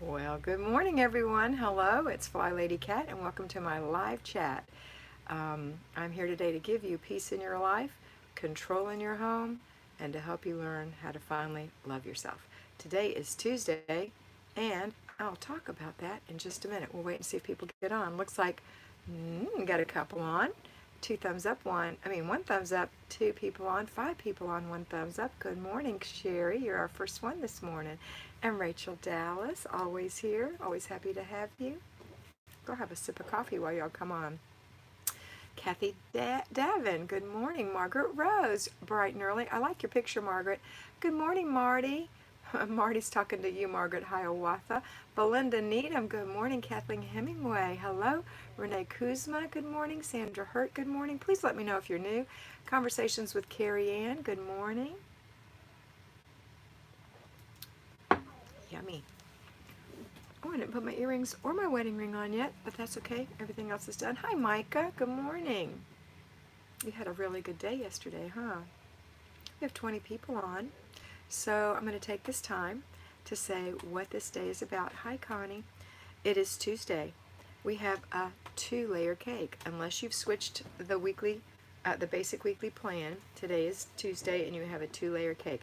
Well, good morning, everyone. Hello, it's Flylady Kat, and welcome to my live chat. I'm here today to give you peace in your life, control in your home, and to help you learn how to finally love yourself. Today is Tuesday, and I'll talk about that in just a minute. We'll wait and see if people get on. Looks like got a couple on. Two thumbs up, one thumbs up, two people on, five people on, one thumbs up. Good morning, Sherry. You're our first one this morning. And Rachel Dallas, always here, always happy to have you. Go have a sip of coffee while y'all come on. Kathy Davin, good morning. Margaret Rose, bright and early. I like your picture, Margaret. Good morning, Marty. Marty's talking to you, Margaret Hiawatha. Belinda Needham, good morning. Kathleen Hemingway, hello. Renee Kuzma, good morning. Sandra Hurt, good morning. Please let me know if you're new. Conversations with Carrie Ann, good morning. Yummy. Oh, I didn't put my earrings or my wedding ring on yet, but that's okay. Everything else is done. Hi, Micah. Good morning. You had a really good day yesterday, huh? We have 20 people on. So I'm going to take this time to say what this day is about. Hi, Connie. It is Tuesday. We have a 2-layer cake. Unless you've switched the basic weekly plan, today is Tuesday and you have a 2-layer cake.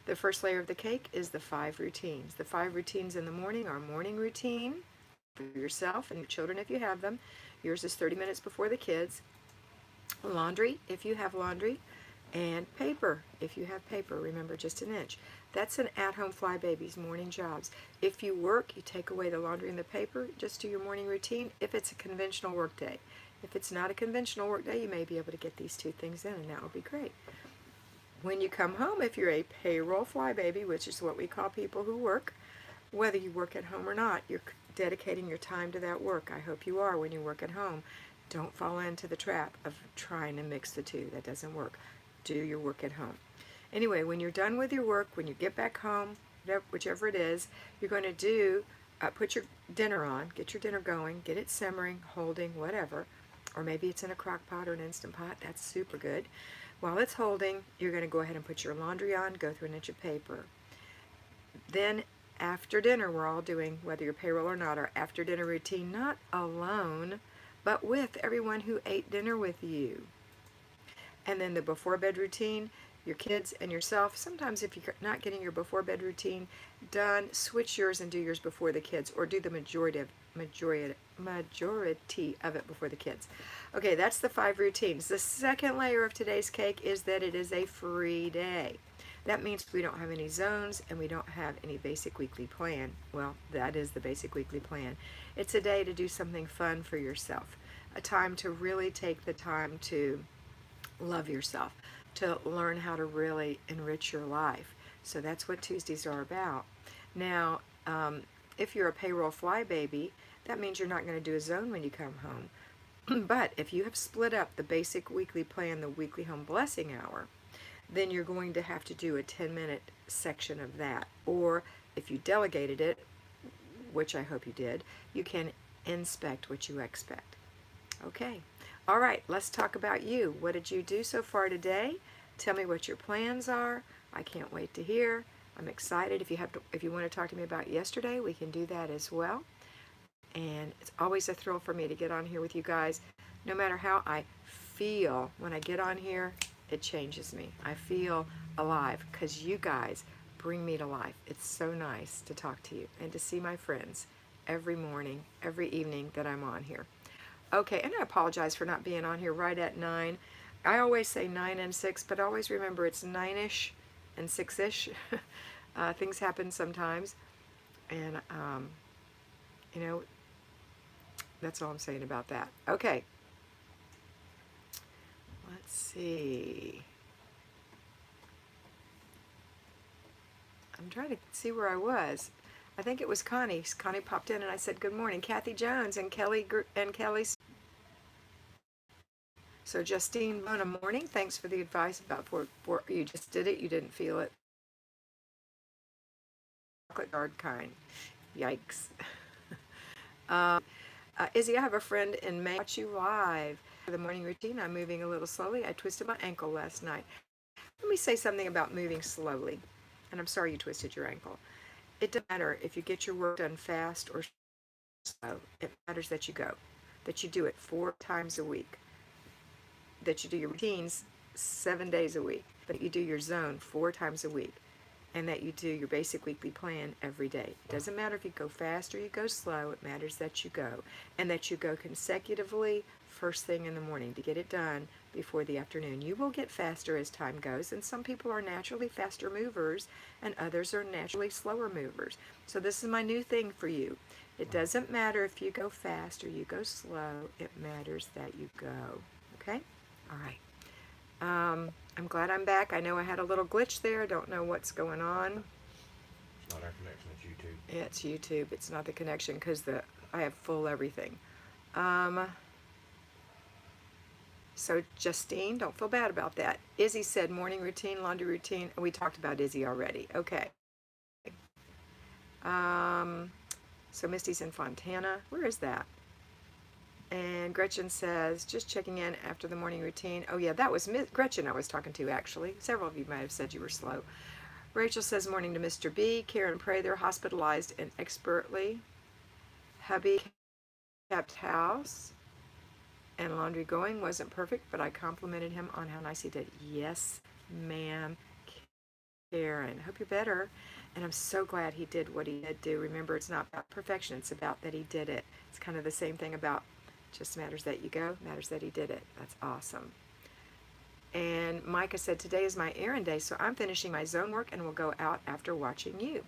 The first layer of the cake is the 5 routines. The 5 routines in the morning are morning routine for yourself and your children if you have them. Yours is 30 minutes before the kids. Laundry, if you have laundry. And paper, if you have paper, remember just an inch. That's an at-home fly baby's morning jobs. If you work, you take away the laundry and the paper, just do your morning routine if it's a conventional work day. If it's not a conventional work day, you may be able to get these 2 things in, and that will be great. When you come home, if you're a payroll fly baby, which is what we call people who work, whether you work at home or not, you're dedicating your time to that work. I hope you are when you work at home. Don't fall into the trap of trying to mix the two. That doesn't work. Do your work at home. Anyway, when you're done with your work, when you get back home, whichever it is, you're going to put your dinner on, get your dinner going, get it simmering, holding, whatever, or maybe it's in a crock pot or an Instant Pot. That's super good. While it's holding, you're going to go ahead and put your laundry on, go through an inch of paper. Then after dinner, we're all doing, whether you're payroll or not, our after dinner routine, not alone, but with everyone who ate dinner with you. And then the before bed routine, your kids and yourself. Sometimes if you're not getting your before bed routine done, switch yours and do yours before the kids, or do the majority of it before the kids. Okay, that's the 5 routines. The second layer of today's cake is that it is a free day. That means we don't have any zones and we don't have any basic weekly plan. Well, that is the basic weekly plan. It's a day to do something fun for yourself, a time to really take the time to love yourself, to learn how to really enrich your life. So that's what Tuesdays are about. Now, if you're a payroll fly baby, that means you're not going to do a zone when you come home. But if you have split up the basic weekly plan, the weekly home blessing hour, then you're going to have to do a 10-minute section of that. Or if you delegated it, which I hope you did, you can inspect what you expect. Okay. All right, let's talk about you. What did you do so far today? Tell me what your plans are. I can't wait to hear. I'm excited. If you want to talk to me about yesterday, we can do that as well. And it's always a thrill for me to get on here with you guys. No matter how I feel when I get on here, it changes me. I feel alive because you guys bring me to life. It's so nice to talk to you and to see my friends every morning, every evening that I'm on here. Okay, and I apologize for not being on here right at 9. I always say 9 and 6, but always remember it's 9-ish and 6-ish. Things happen sometimes, and, that's all I'm saying about that. Okay, let's see. I'm trying to see where I was. I think it was Connie. Connie popped in and I said, good morning. Kathy Jones and Kelly. So Justine Bona, morning. Thanks for the advice about you just did it. You didn't feel it. Chocolate guard kind. Yikes. Izzy, I have a friend in May. Watch you live. For the morning routine, I'm moving a little slowly. I twisted my ankle last night. Let me say something about moving slowly. And I'm sorry you twisted your ankle. It doesn't matter if you get your work done fast or slow. It matters that you go, that you do it 4 times a week, that you do your routines 7 days a week, that you do your zone 4 times a week, and that you do your basic weekly plan every day. It doesn't matter if you go fast or you go slow. It matters that you go, and that you go consecutively first thing in the morning to get it done before the afternoon. You will get faster as time goes, and some people are naturally faster movers and others are naturally slower movers. So this is my new thing for you. It doesn't matter if you go fast or you go slow. It matters that you go. Okay? All right. I'm glad I'm back. I know I had a little glitch there. I don't know what's going on. It's not our connection, it's YouTube. It's YouTube. It's not the connection because I have full everything. So Justine, don't feel bad about that. Izzy said morning routine, laundry routine. We talked about Izzy already. Okay. So Misty's in Fontana. Where is that? And Gretchen says, just checking in after the morning routine. Oh yeah, that was Gretchen I was talking to actually. Several of you might have said you were slow. Rachel says morning to Mr. B. Karen Prather hospitalized and expertly. Hubby kept house. And laundry going wasn't perfect, but I complimented him on how nice he did. Yes, ma'am, Karen. Hope you're better. And I'm so glad he did what he did do. Remember, it's not about perfection. It's about that he did it. It's kind of the same thing about just matters that you go, matters that he did it. That's awesome. And Micah said, today is my errand day, so I'm finishing my zone work and will go out after watching you.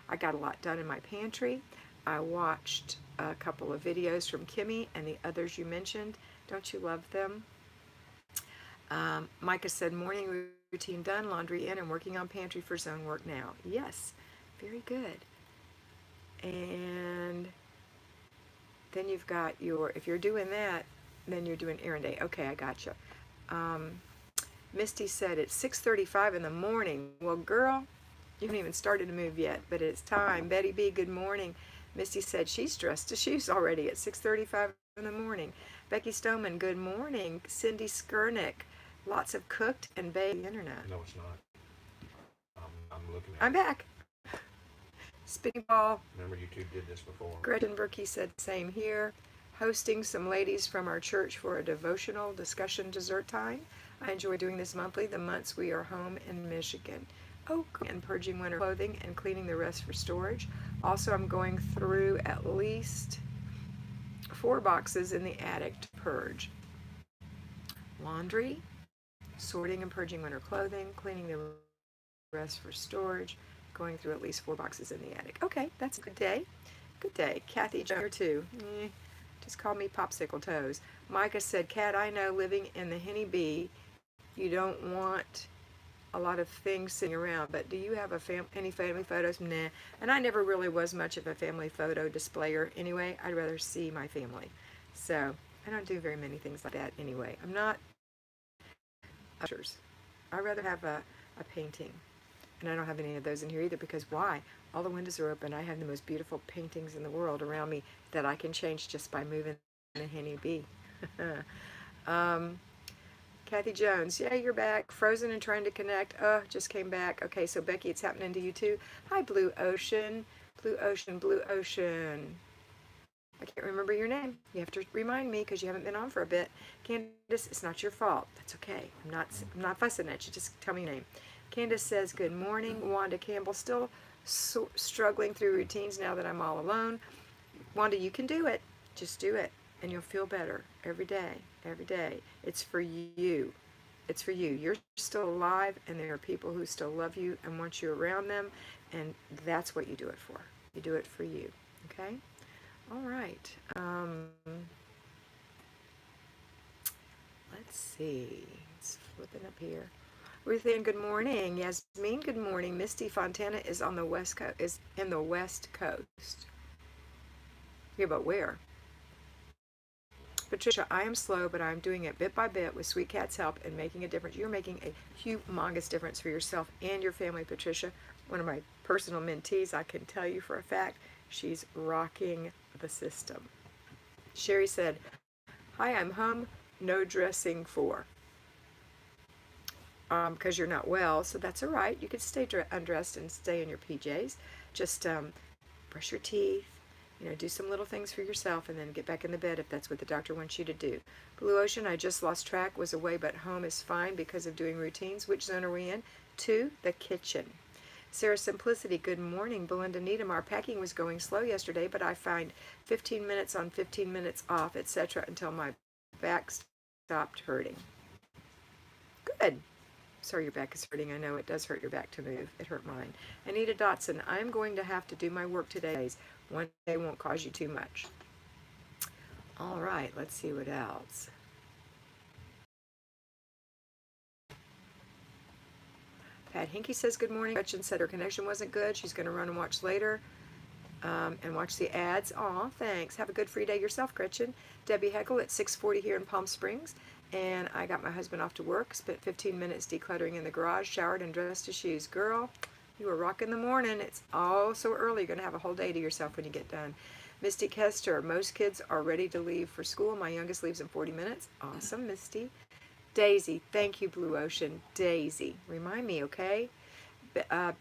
I got a lot done in my pantry. I watched a couple of videos from Kimmy and the others you mentioned. Don't you love them? Micah said, morning routine done, laundry in, and working on pantry for zone work now. Yes, very good. And then you've got if you're doing that, then you're doing errand day. Okay, I gotcha. Misty said it's 6:35 in the morning. Well, girl, you haven't even started to move yet, but it's time. Betty B, good morning. Misty said she's dressed to shoes already at 6:35 in the morning. Becky Stoneman, good morning. Cindy Skurnick, lots of cooked and baked internet. No, it's not. I'm looking at I'm back. Spinning ball. Remember, YouTube did this before. Gretchen Berkey said same here. Hosting some ladies from our church for a devotional discussion dessert time. I enjoy doing this monthly, the months we are home in Michigan. Oh, and purging winter clothing and cleaning the rest for storage. Also, I'm going through at least 4 boxes in the attic to purge. Laundry, sorting and purging winter clothing, cleaning the rest for storage, going through at least 4 boxes in the attic. Okay, that's a good day. Good day. Kathy Jr. too. Just call me Popsicle Toes. Micah said, Kat, I know living in the Henny Bee, you don't want a lot of things sitting around, but do you have any family photos? Nah. And I never really was much of a family photo displayer anyway. I'd rather see my family. So I don't do very many things like that anyway. I'm not ushers. I'd rather have a painting. And I don't have any of those in here either because why? All the windows are open. I have the most beautiful paintings in the world around me that I can change just by moving the Henny Bee. Kathy Jones, yeah, you're back. Frozen and trying to connect. Just came back. Okay, so Becky, it's happening to you too. Hi, Blue Ocean. Blue Ocean, Blue Ocean. I can't remember your name. You have to remind me because you haven't been on for a bit. Candace, it's not your fault. That's okay. I'm not fussing at you. Just tell me your name. Candace says, good morning. Wanda Campbell, still struggling through routines now that I'm all alone. Wanda, you can do it. Just do it. And you'll feel better every day. Every day. It's for you. It's for you. You're still alive, and there are people who still love you and want you around them, and that's what you do it for. You do it for you. Okay? All right. Let's see. It's flipping up here. Ruth Ann, good morning. Yasmin, good morning. Misty Fontana is on the west coast. Is in the West Coast. Yeah, but where? Patricia, I am slow, but I'm doing it bit by bit with Sweet Cat's help and making a difference. You're making a humongous difference for yourself and your family, Patricia. One of my personal mentees, I can tell you for a fact, she's rocking the system. Sherry said, hi, I'm home, no dressing for. because you're not well, so that's all right. You could stay undressed and stay in your PJs. Just brush your teeth, do some little things for yourself, and then get back in the bed if that's what the doctor wants you to do. Blue Ocean, I just lost track, was away, but home is fine because of doing routines. Which zone are we in? 2, the kitchen. Sarah Simplicity, good morning. Belinda Needham, our packing was going slow yesterday, but I find 15 minutes on, 15 minutes off, etc. until my back stopped hurting. Good. Sorry your back is hurting. I know it does hurt your back to move. It hurt mine. Anita Dotson, I'm going to have to do my work today. One day won't cause you too much. All right, let's see what else. Pat Hinky says good morning. Gretchen said her connection wasn't good. She's going to run and watch later and watch the ads. Aw, thanks. Have a good free day yourself, Gretchen. Debbie Heckle at 6:40 here in Palm Springs. And I got my husband off to work, spent 15 minutes decluttering in the garage, showered and dressed his shoes. Girl, you were rocking the morning. It's all so early. You're going to have a whole day to yourself when you get done. Misty Kester, most kids are ready to leave for school. My youngest leaves in 40 minutes. Awesome, Misty. Daisy, thank you, Blue Ocean. Daisy, remind me, okay?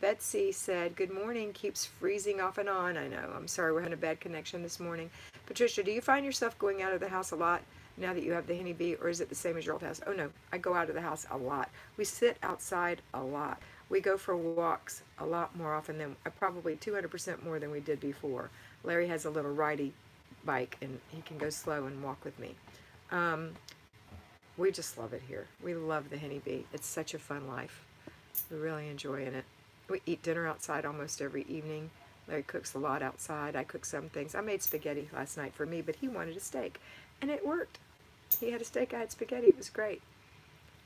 Betsy said, good morning, keeps freezing off and on. I know, I'm sorry, we're having a bad connection this morning. Patricia, do you find yourself going out of the house a lot now that you have the Henny Bee, or is it the same as your old house? Oh no, I go out of the house a lot. We sit outside a lot. We go for walks a lot more often than, probably 200% more than we did before. Larry has a little ridey bike and he can go slow and walk with me. We just love it here. We love the Henny Bee. It's such a fun life. We're really enjoying it. We eat dinner outside almost every evening. Larry cooks a lot outside. I cook some things. I made spaghetti last night for me, but he wanted a steak. And it worked. He had a steak, I had spaghetti. It was great.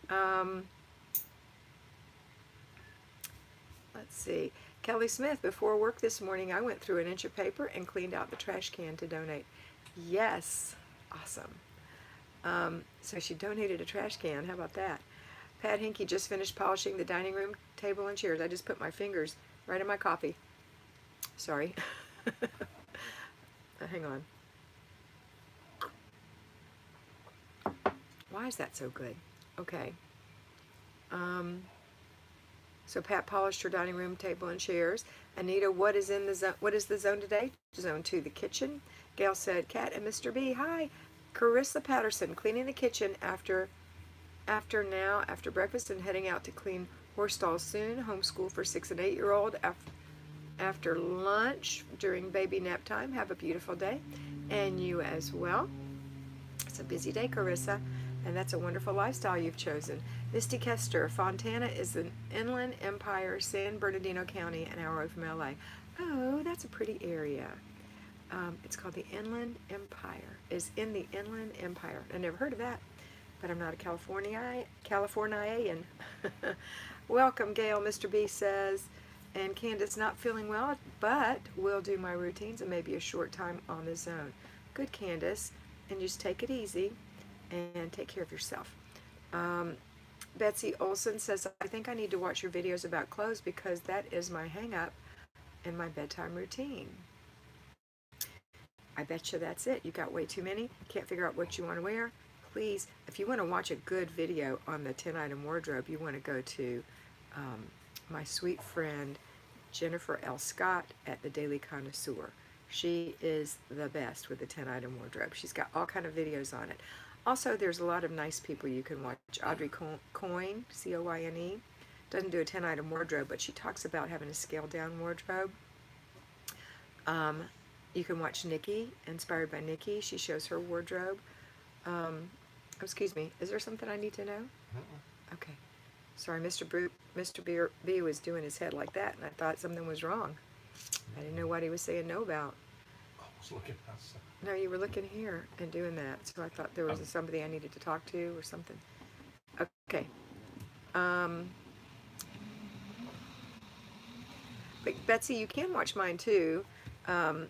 Let's see. Kelly Smith, before work this morning, I went through an inch of paper and cleaned out the trash can to donate. Yes. Awesome. So she donated a trash can. How about that? Pat Hinky just finished polishing the dining room table and chairs. I just put my fingers right in my coffee. Sorry. Hang on. Why is that so good? Okay. So Pat polished her dining room table and chairs. Anita, what is in the zone? What is the zone today? Zone 2, the kitchen. Gail said, Kat and Mr. B, hi. Carissa Patterson, cleaning the kitchen after breakfast and heading out to clean horse stalls soon. Homeschool for 6 and 8-year-old after lunch during baby nap time. Have a beautiful day. And you as well. It's a busy day, Carissa, and that's a wonderful lifestyle you've chosen. Misty Kester, Fontana is an inland empire, San Bernardino County, an hour away from LA. Oh, that's a pretty area. It's called the Inland Empire. Is in the Inland Empire. I never heard of that, but I'm not a Californian. Welcome, Gail, Mr. B says. And Candace, not feeling well, but will do my routines and maybe a short time on the zone. Good, Candace. And just take it easy and take care of yourself. Betsy Olson says, I think I need to watch your videos about clothes because that is my hang-up in my bedtime routine. I bet you that's it. You got way too many. Can't figure out what you want to wear. Please, if you want to watch a good video on the 10-item wardrobe, you want to go to my sweet friend Jennifer L. Scott at the Daily Connoisseur. She is the best with the 10-item wardrobe. She's got all kind of videos on it. Also, there's a lot of nice people you can watch. Audrey Coyne, C-O-Y-N-E, doesn't do a 10-item wardrobe, but she talks about having a scaled-down wardrobe. You can watch Nikki, Inspired by Nikki. She shows her wardrobe. Excuse me, is there something I need to know? Okay. Sorry, Mr. B was doing his head like that, and I thought something was wrong. I didn't know what he was saying no about. I was looking outside. No, you were looking here and doing that, so I thought there was somebody I needed to talk to or something. Okay. But Betsy, you can watch mine too. I'm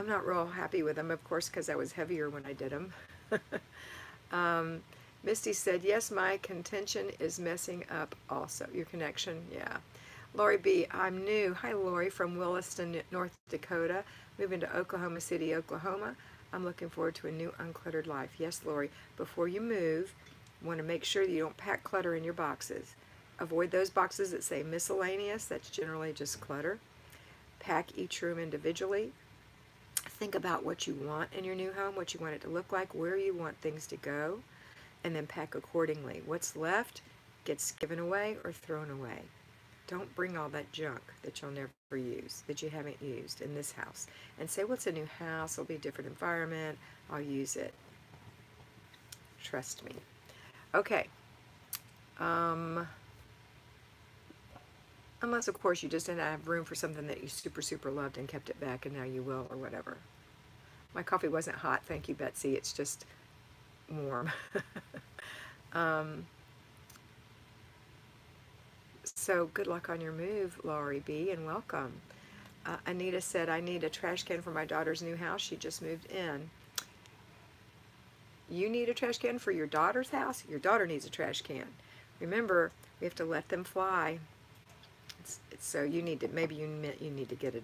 not real happy with them, of course, because I was heavier when I did them. Misty said, yes, my contention is messing up also. Your connection, yeah. Lori B, I'm new. Hi, Lori, from Williston, North Dakota, moving to Oklahoma City, Oklahoma. I'm looking forward to a new uncluttered life. Yes, Lori, before you move, You want to make sure that you don't pack clutter in your boxes. Avoid those boxes that say miscellaneous. That's generally just clutter. Pack each room individually. Think about what you want in your new home, what you want it to look like, where you want things to go, and then pack accordingly. What's left gets given away or thrown away. Don't bring all that junk that you'll never use, that you haven't used in this house. And say, well, it's a new house, it'll be a different environment, I'll use it. Trust me. Okay. Unless, of course, you just didn't have room for something that you super, super loved and kept it back, and now you will, or whatever. My coffee wasn't hot, thank you, Betsy. It's just warm. So good luck on your move, Laurie B., and welcome. Anita said, I need a trash can for my daughter's new house. She just moved in. You need a trash can for your daughter's house? Your daughter needs a trash can. Remember, we have to let them fly. So you need to, maybe you need to get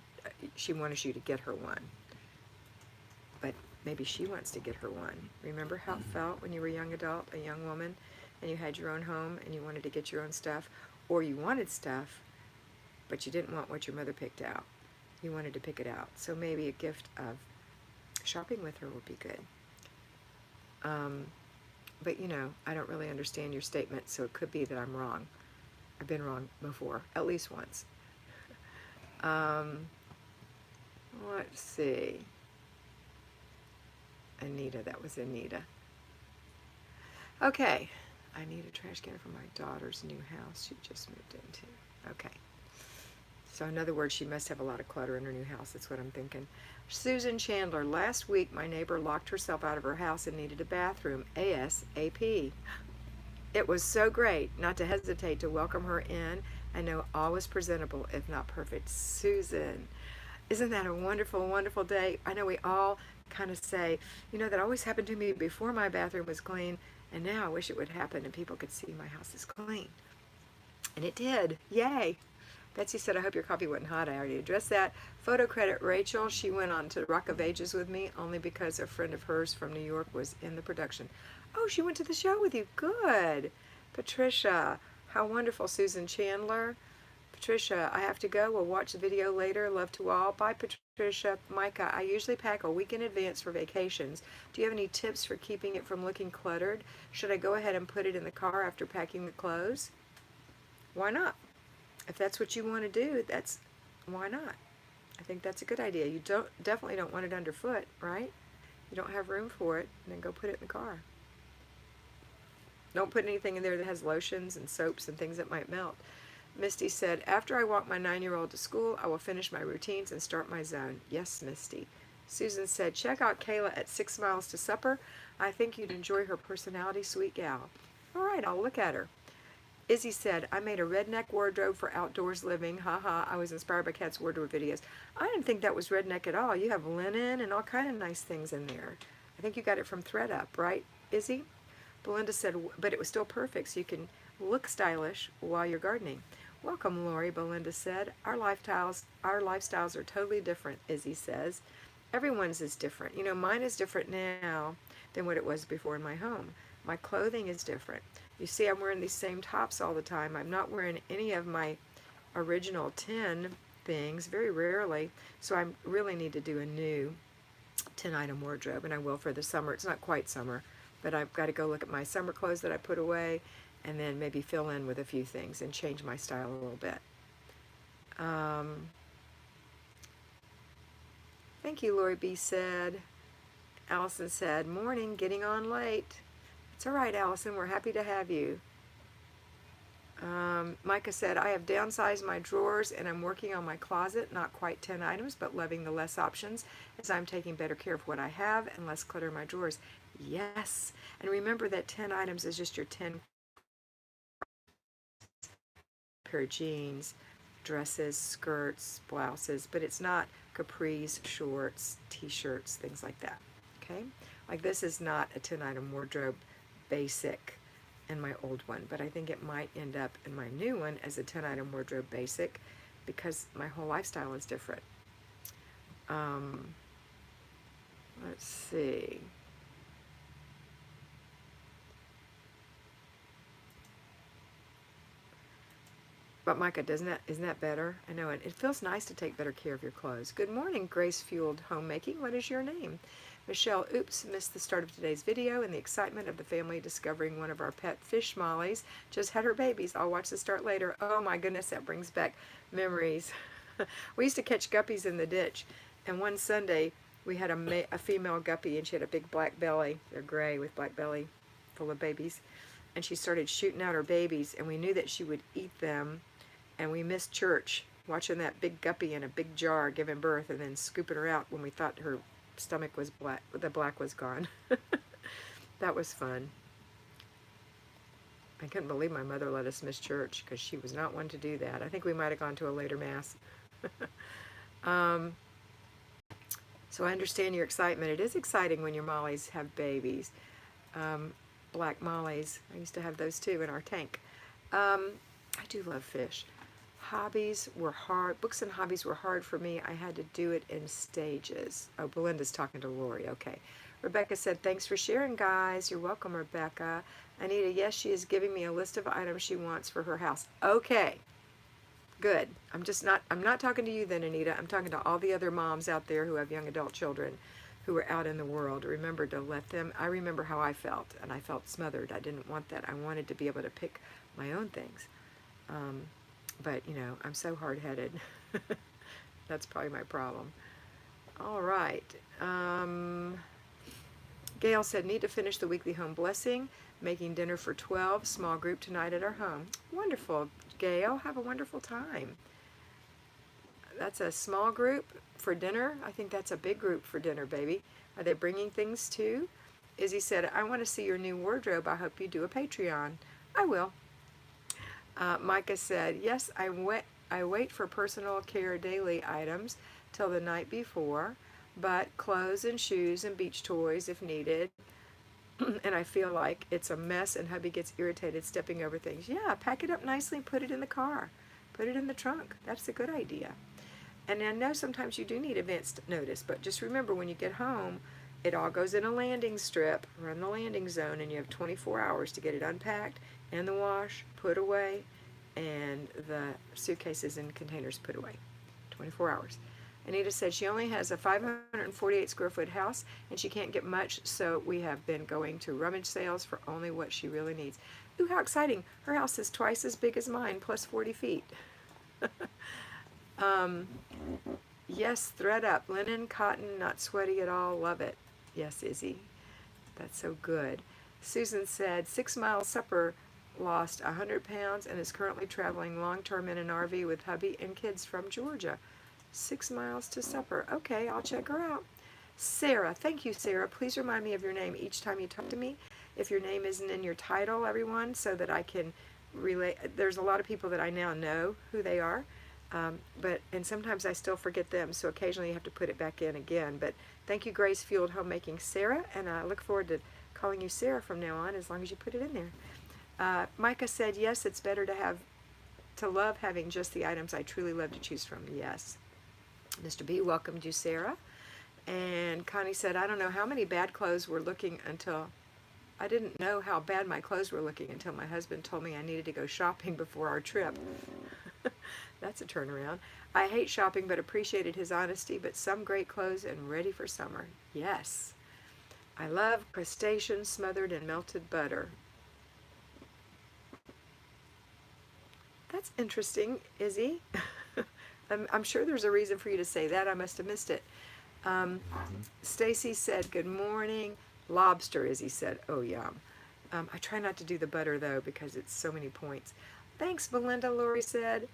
she wants you to get her one. But maybe she wants to get her one. Remember how it felt when you were a young adult, a young woman, and you had your own home and you wanted to get your own stuff? Or you wanted stuff, but you didn't want what your mother picked out. You wanted to pick it out. So maybe a gift of shopping with her would be good. But you know, I don't really understand your statement, so it could be that I'm wrong. I've been wrong before, at least once. Let's see. Anita, that was Anita. Okay, I need a trash can for my daughter's new house she just moved into. Okay. So in other words, she must have a lot of clutter in her new house. That's what I'm thinking. Susan Chandler, last week my neighbor locked herself out of her house and needed a bathroom ASAP. It was so great not to hesitate to welcome her in and know all was presentable, if not perfect. Susan, isn't that a wonderful, wonderful day? I know we all kind of say, you know, that always happened to me before my bathroom was clean, and now I wish it would happen and people could see my house is clean. And it did. Yay. Betsy said, I hope your coffee wasn't hot. I already addressed that. Photo credit Rachel. She went on to Rock of Ages with me only because a friend of hers from New York was in the production. Oh, she went to the show with you. Good. Patricia. How wonderful. Susan Chandler. Patricia, I have to go. We'll watch the video later. Love to all. Bye, Patricia. Micah, I usually pack a week in advance for vacations. Do you have any tips for keeping it from looking cluttered? Should I go ahead and put it in the car after packing the clothes? Why not? If that's what you want to do, why not? I think that's a good idea. You definitely don't want it underfoot, right? You don't have room for it, then go put it in the car. Don't put anything in there that has lotions and soaps and things that might melt. Misty said, after I walk my 9-year-old to school, I will finish my routines and start my zone. Yes, Misty. Susan said, check out Kayla at 6 Miles to Supper. I think you'd enjoy her personality, sweet gal. All right, I'll look at her. Izzy said, I made a redneck wardrobe for outdoors living. Haha, I was inspired by Kat's wardrobe videos. I didn't think that was redneck at all. You have linen and all kind of nice things in there. I think you got it from ThreadUp, right, Izzy? Belinda said, but it was still perfect, so you can look stylish while you're gardening. Welcome, Lori, Belinda said. Our lifestyles are totally different, Izzy says. Everyone's is different. You know, mine is different now than what it was before in my home. My clothing is different. You see, I'm wearing these same tops all the time. I'm not wearing any of my original 10 things, very rarely. So I really need to do a new 10-item wardrobe, and I will for the summer. It's not quite summer, but I've got to go look at my summer clothes that I put away and then maybe fill in with a few things and change my style a little bit. Thank you, Lori B. said. Allison said, morning, getting on late. It's all right, Allison. We're happy to have you. Micah said, I have downsized my drawers and I'm working on my closet. Not quite 10 items, but loving the less options as I'm taking better care of what I have and less clutter in my drawers. Yes. And remember that 10 items is just your 10 pair of jeans, dresses, skirts, blouses, but it's not capris, shorts, t-shirts, things like that. Okay? Like this is not a 10-item wardrobe basic in my old one, but I think it might end up in my new one as a 10-item wardrobe basic because my whole lifestyle is different. Let's see. But Micah, isn't that better? I know it feels nice to take better care of your clothes. Good morning, Grace-Fueled Homemaking. What is your name? Michelle, oops, missed the start of today's video in the excitement of the family discovering one of our pet fish mollies just had her babies. I'll watch the start later. Oh my goodness, that brings back memories. We used to catch guppies in the ditch, and one Sunday we had a female guppy, and she had a big black belly. They're gray with black belly, full of babies. And she started shooting out her babies, and we knew that she would eat them, and we missed church watching that big guppy in a big jar giving birth and then scooping her out when we thought her stomach was black, the black was gone. That was fun. I couldn't believe my mother let us miss church because she was not one to do that. I think we might have gone to a later mass. So I understand your excitement. It is exciting when your mollies have babies. Black mollies. I used to have those too in our tank. I do love fish. Hobbies were hard. Books and hobbies were hard for me. I had to do it in stages. Oh, Belinda's talking to Lori. Okay. Rebecca said, thanks for sharing, guys. You're welcome, Rebecca. Anita, yes, she is giving me a list of items she wants for her house. Okay. Good. I'm not talking to you then, Anita. I'm talking to all the other moms out there who have young adult children who are out in the world. Remember to let them, I remember how I felt, and I felt smothered. I didn't want that. I wanted to be able to pick my own things. But, you know, I'm so hard-headed. That's probably my problem. All right. Gail said, need to finish the weekly home blessing, making dinner for 12, small group tonight at our home. Wonderful, Gail. Have a wonderful time. That's a small group for dinner. I think that's a big group for dinner, baby. Are they bringing things too? Izzy said, I want to see your new wardrobe. I hope you do a Patreon. I will. Micah said, yes, I wait for personal care daily items till the night before, but clothes and shoes and beach toys if needed. And I feel like it's a mess and hubby gets irritated stepping over things. Yeah, pack it up nicely and put it in the car. Put it in the trunk. That's a good idea. And I know sometimes you do need advance notice, but just remember when you get home, it all goes in a landing strip, run the landing zone, and you have 24 hours to get it unpacked, in the wash, put away, and the suitcases and containers put away. 24 hours. Anita said she only has a 548 square foot house and she can't get much, so we have been going to rummage sales for only what she really needs. Ooh, how exciting. Her house is twice as big as mine, plus 40 feet. Yes, thread up. Linen, cotton, not sweaty at all. Love it. Yes, Izzy. That's so good. Susan said, 6 Mile Supper lost 100 pounds and is currently traveling long-term in an RV with hubby and kids from Georgia. 6 miles to Supper. Okay, I'll check her out. Sarah, thank you, Sarah. Please remind me of your name each time you talk to me. If your name isn't in your title, everyone, so that I can relate. There's a lot of people that I now know who they are, and sometimes I still forget them, so occasionally you have to put it back in again. But thank you, Grace Fueled Homemaking Sarah, and I look forward to calling you Sarah from now on as long as you put it in there. Micah said, yes, it's better to love having just the items I truly love to choose from. Yes. Mr. B welcomed you, Sarah. And Connie said, I don't know how many bad clothes were looking until, I didn't know how bad my clothes were looking until my husband told me I needed to go shopping before our trip. That's a turnaround. I hate shopping but appreciated his honesty, but some great clothes and ready for summer. Yes. I love crustaceans smothered in melted butter. That's interesting, Izzy. I'm sure there's a reason for you to say that. I must have missed it. Stacy said, good morning. Lobster, Izzy said. Oh, yum. I try not to do the butter, though, because it's so many points. Thanks, Belinda, Lori said.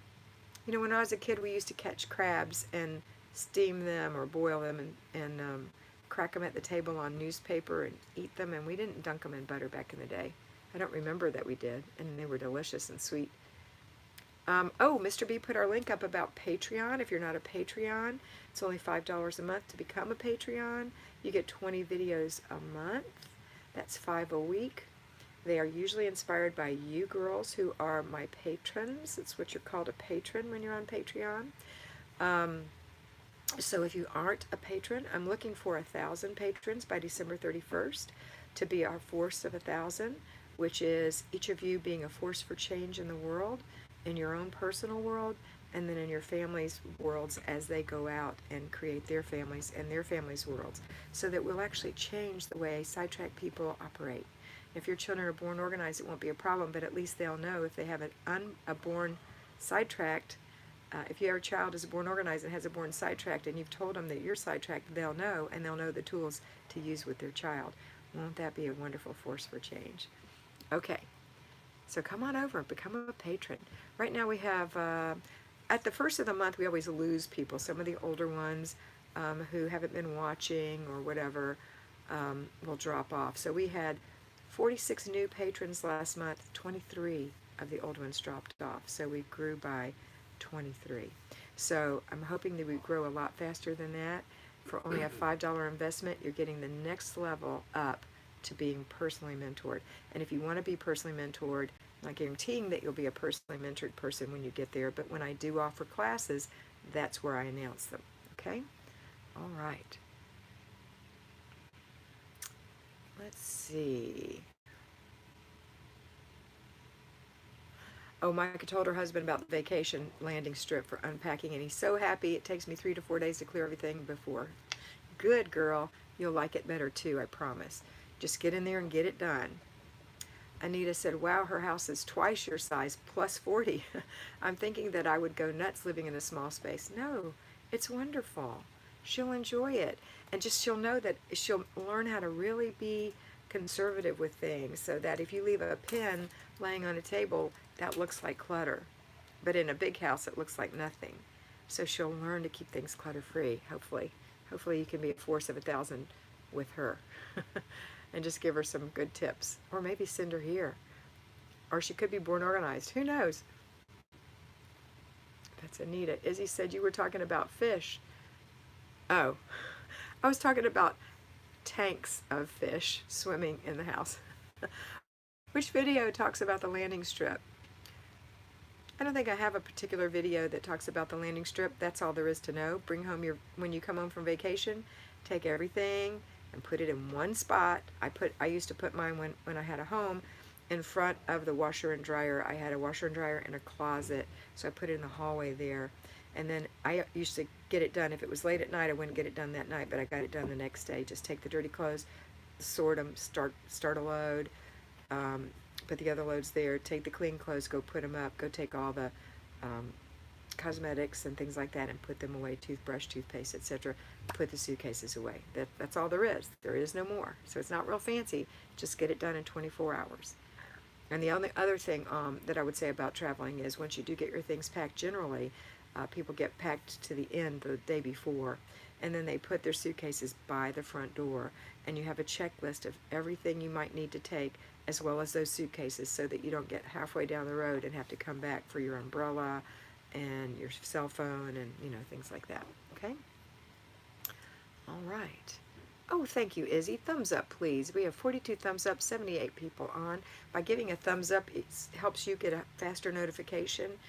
You know, when I was a kid, we used to catch crabs and steam them or boil them and crack them at the table on newspaper and eat them, and we didn't dunk them in butter back in the day. I don't remember that we did, and they were delicious and sweet. Oh, Mr. B put our link up about Patreon. If you're not a Patreon, it's only $5 a month to become a Patreon. You get 20 videos a month. That's 5 a week. They are usually inspired by you girls who are my patrons. It's what you're called, a patron, when you're on Patreon. So if you aren't a patron, I'm looking for 1,000 patrons by December 31st to be our force of 1,000, which is each of you being a force for change in the world. in your own personal world, and then in your family's worlds as they go out and create their families and their families' worlds, so that we'll actually change the way sidetracked people operate. If your children are born organized, it won't be a problem, but at least they'll know if they have a born sidetracked. If your child is born organized and has a born sidetracked, and you've told them that you're sidetracked, they'll know, and they'll know the tools to use with their child. Won't that be a wonderful force for change? Okay, so come on over and become a patron. Right now we have, at the first of the month, we always lose people. Some of the older ones who haven't been watching or whatever will drop off. So we had 46 new patrons last month. 23 of the old ones dropped off. So we grew by 23. So I'm hoping that we grow a lot faster than that. For only a $5 investment, you're getting the next level up to being personally mentored. And if you want to be personally mentored, I'm not guaranteeing that you'll be a personally mentored person when you get there, but when I do offer classes, that's where I announce them. Okay? All right. Let's see. Oh, Micah told her husband about the vacation landing strip for unpacking, and he's so happy. It takes me 3 to 4 days to clear everything before. Good girl. You'll like it better too, I promise. Just get in there and get it done. Anita said, wow, her house is twice your size, plus 40. I'm thinking that I would go nuts living in a small space. No, it's wonderful. She'll enjoy it. And just she'll know that she'll learn how to really be conservative with things, so that if you leave a pen laying on a table, that looks like clutter. But in a big house, it looks like nothing. So she'll learn to keep things clutter-free, hopefully. Hopefully you can be a force of 1,000 with her. And just give her some good tips. Or maybe send her here. Or she could be born organized. Who knows? That's Anita. Izzy said you were talking about fish. Oh, I was talking about tanks of fish swimming in the house. Which video talks about the landing strip? I don't think I have a particular video that talks about the landing strip. That's all there is to know. Bring home when you come home from vacation, take everything and put it in one spot. I used to put mine when I had a home in front of the washer and dryer. I had a washer and dryer in a closet, so I put it in the hallway there. And then I used to get it done. If it was late at night, I wouldn't get it done that night, but I got it done the next day. Just take the dirty clothes, sort them, start a load, put the other loads there, take the clean clothes, go put them up, go take all the cosmetics and things like that and put them away, toothbrush, toothpaste, etc. Put the suitcases away. That's all there is. There is no more. So it's not real fancy. Just get it done in 24 hours. And the only other thing that I would say about traveling is once you do get your things packed, generally, people get packed to the end the day before, and then they put their suitcases by the front door, and you have a checklist of everything you might need to take, as well as those suitcases, so that you don't get halfway down the road and have to come back for your umbrella and your cell phone and, things like that. Okay? All right. Oh, thank you, Izzy. Thumbs up, please. We have 42 thumbs up, 78 people on. By giving a thumbs up, it helps you get a faster notification,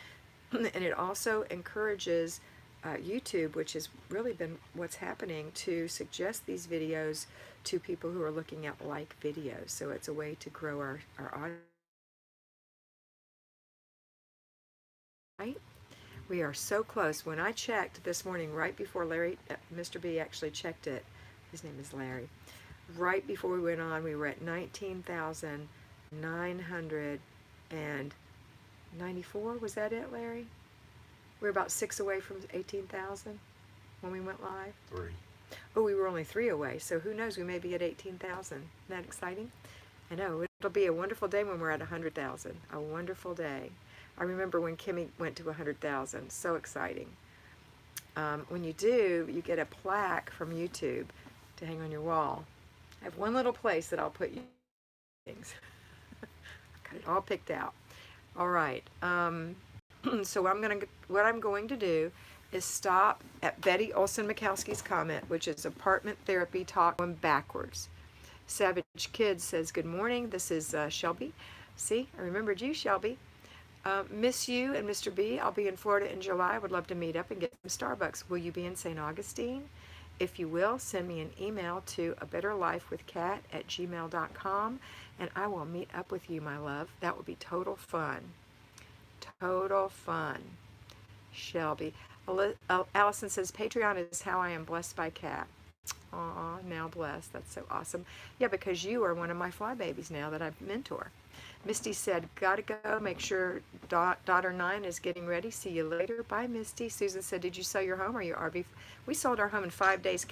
and it also encourages YouTube, which has really been what's happening, to suggest these videos to people who are looking at like videos. So it's a way to grow our audience. Right? We are so close. When I checked this morning, right before Larry, Mr. B actually checked it, his name is Larry, right before we went on, we were at 19,994. Was that it, Larry? We were about 6 away from 18,000 when we went live. 3. Oh, we were only 3 away, so who knows, we may be at 18,000. Isn't that exciting? I know, it'll be a wonderful day when we're at 100,000. A wonderful day. I remember when Kimmy went to 100,000. So exciting. When you do, you get a plaque from YouTube to hang on your wall. I have one little place that I'll put you things. I've got it all picked out. All right. So what I'm going to do is stop at Betty Olson Mikowski's comment, which is apartment therapy talk going backwards. Savage Kid says, good morning. This is Shelby. See, I remembered you, Shelby. Miss you and Mr. B. I'll be in Florida in July. I would love to meet up and get some Starbucks. Will you be in St. Augustine? If you will, send me an email to abetterlifewithkat@gmail.com, and I will meet up with you, my love. That would be total fun. total fun. Shelby. Allison says, Patreon is how I am blessed by Kat. Aw, now blessed. That's so awesome. Yeah, because you are one of my fly babies now that I mentor. Misty said, gotta go. Make sure daughter 9 is getting ready. See you later. Bye, Misty. Susan said, did you sell your home or your RV? We sold our home in 5 days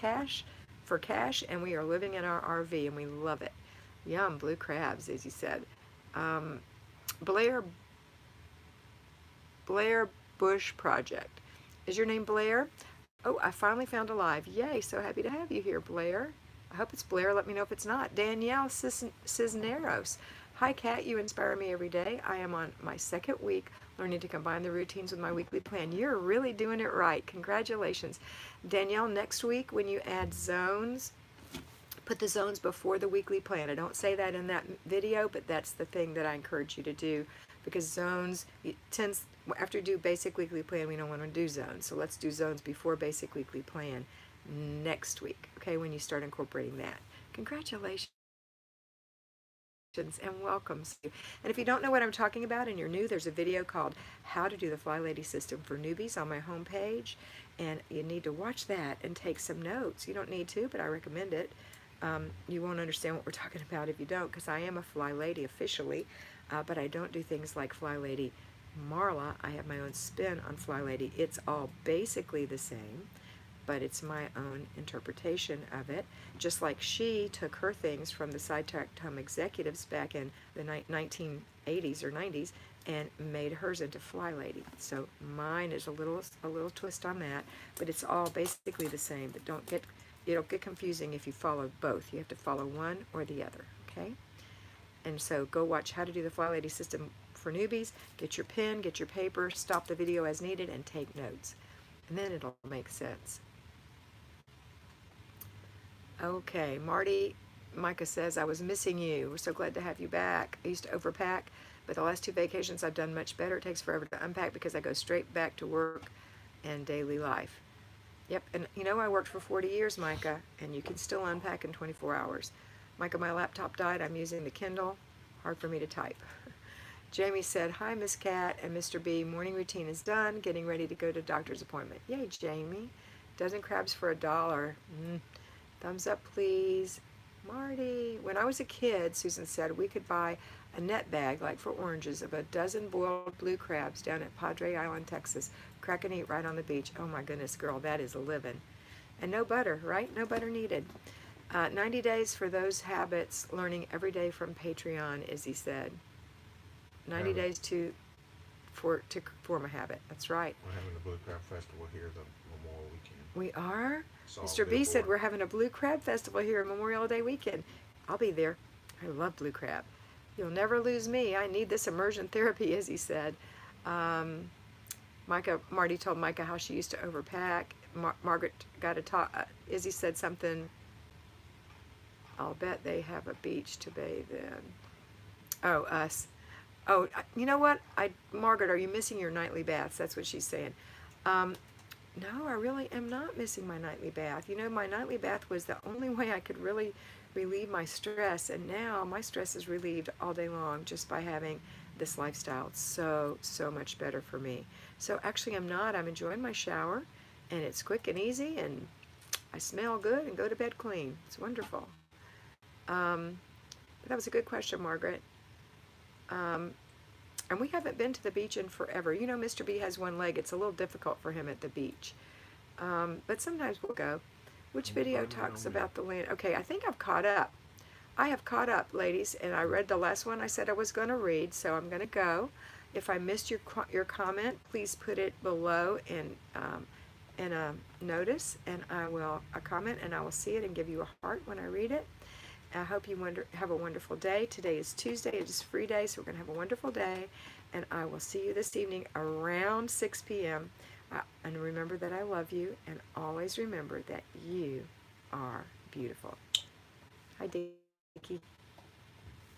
for cash, and we are living in our RV, and we love it. Yum, blue crabs, as you said. Um, Blair Bush Project. Is your name Blair? Oh, I finally found a live. Yay, so happy to have you here, Blair. I hope it's Blair. Let me know if it's not. Danielle Cisneros. Hi, Kat. You inspire me every day. I am on my 2nd week learning to combine the routines with my weekly plan. You're really doing it right. Congratulations. Danielle, next week when you add zones, put the zones before the weekly plan. I don't say that in that video, but that's the thing that I encourage you to do, because zones, after you do basic weekly plan, we don't want to do zones. So let's do zones before basic weekly plan next week, okay, when you start incorporating that. Congratulations and welcome. And if you don't know what I'm talking about and you're new, there's a video called How to Do the Flylady System for Newbies on my homepage, and you need to watch that and take some notes. You don't need to, but I recommend it. You won't understand what we're talking about if you don't, because I am a fly lady officially, but I don't do things like Fly Lady Marla. I have my own spin on Fly Lady. It's all basically the same, but it's my own interpretation of it. Just like she took her things from the Sidetracked Home Executives back in the 1980s or 90s and made hers into Fly Lady. So mine is a little twist on that, but it's all basically the same. But it'll get confusing if you follow both. You have to follow one or the other, okay? And so go watch How to Do the Flylady System for Newbies. Get your pen, get your paper, stop the video as needed, and take notes. And then it'll make sense. Okay, Micah says, I was missing you. We're so glad to have you back. I used to overpack, but the last 2 vacations I've done much better. It takes forever to unpack because I go straight back to work and daily life. Yep, and you know, I worked for 40 years, Micah, and you can still unpack in 24 hours. Micah, my laptop died. I'm using the Kindle. Hard for me to type. Jamie said, hi, Miss Kat and Mr. B. Morning routine is done. Getting ready to go to doctor's appointment. Yay, Jamie. Dozen crabs for $1. Thumbs up, please. Marty. When I was a kid, Susan said, we could buy a net bag, like for oranges, of a dozen boiled blue crabs down at Padre Island, Texas. Crack and eat right on the beach. Oh my goodness, girl, that is a living. And no butter, right? No butter needed. 90 days for those habits, learning every day from Patreon, Izzy said. 90 days to form a habit. That's right. We're having the Blue Crab Festival here the Memorial Weekend. We are? Saw Mr. B said we're having a Blue Crab Festival here Memorial Day weekend. I'll be there. I love blue crab. You'll never lose me. I need this immersion therapy, as he said. Marty told Micah how she used to overpack. Margaret got a talk. Izzy said something. I'll bet they have a beach to bathe in. Oh, us. Oh, you know what? Margaret, are you missing your nightly baths? That's what she's saying. No, I really am not missing my nightly bath. You know, my nightly bath was the only way I could really relieve my stress, and now my stress is relieved all day long just by having this lifestyle. It's so much better for me. So actually I'm not. I'm enjoying my shower, and it's quick and easy, and I smell good and go to bed clean. It's wonderful. But that was a good question, Margaret. And we haven't been to the beach in forever. You know, Mr. B has one leg. It's a little difficult for him at the beach. But sometimes we'll go. Which video talks about the land? Okay, I think I've caught up. I have caught up, ladies, and I read the last one I said I was going to read, so I'm going to go. If I missed your comment, please put it below in a notice, and I will comment, and I will see it and give you a heart when I read it. I hope you have a wonderful day. Today is Tuesday. It is free day, so we're going to have a wonderful day. And I will see you this evening around 6 p.m. And remember that I love you. And always remember that you are beautiful. Hi, Dickie.